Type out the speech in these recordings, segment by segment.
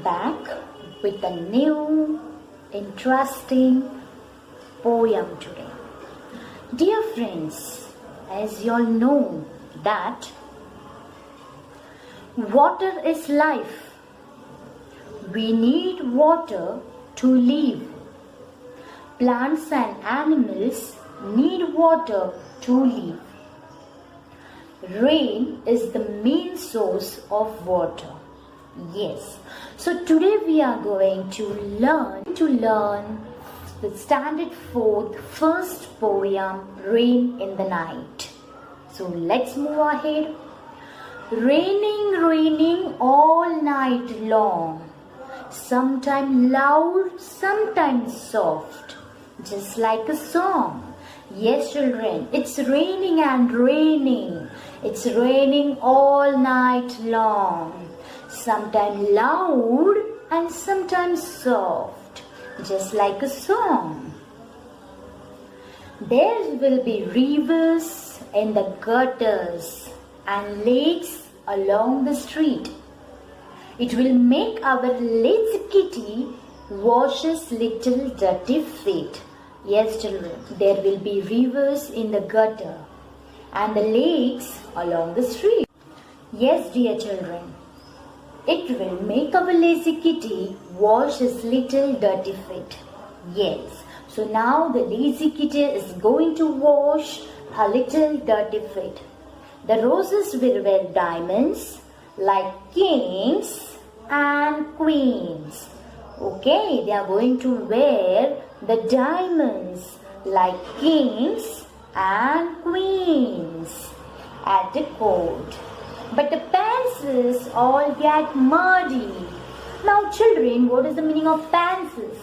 back with a new, interesting poem today. Dear friends, as you all know that water is life. We need water to live. Plants and animals need water to live. Rain is the main source of water. Yes. So today we are going to learn the Std-4 first poem, Rain in the Night. So let's move ahead. Raining, raining all night long. Sometimes loud, sometimes soft. Just like a song. Yes, children, it's raining and raining. It's raining all night long. Sometimes loud and sometimes soft. Just like a song. There will be rivers in the gutters and lakes along the street. It will make our lazy kitty wash his little dirty feet. Yes, children, there will be rivers in the gutter and the lakes along the street. Yes, dear children, it will make our lazy kitty wash his little dirty feet. Yes, so now the lazy kitty is going to wash her little dirty feet. The roses will wear diamonds like kings and queens. Okay, they are going to wear the diamonds like kings and queens at the court. But the pansies all get muddy. Now children, what is the meaning of pansies?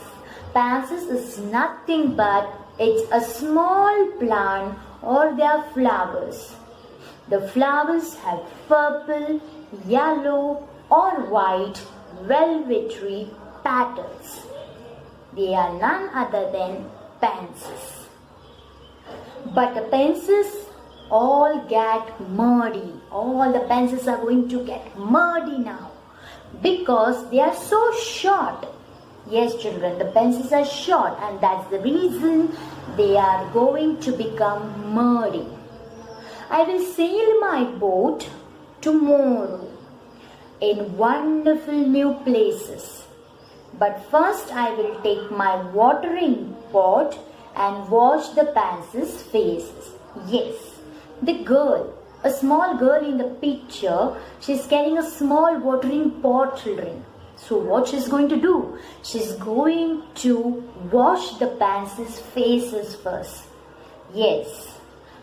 Pansies is nothing but it's a small plant or they are flowers. The flowers have purple, yellow or white velvety petals. They are none other than pansies. But the pansies all get muddy. All the pansies are going to get muddy now because they are so short. Yes, children, the pansies are short and that's the reason they are going to become muddy. I will sail my boat tomorrow in wonderful new places. But first I will take my watering pot and wash the pansies' faces. Yes, the girl, a small girl in the picture, she is carrying a small watering pot, children. So what she is going to do? She is going to wash the pansies' faces first. Yes.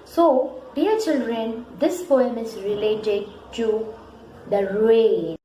So, dear children, this poem is related to the rain.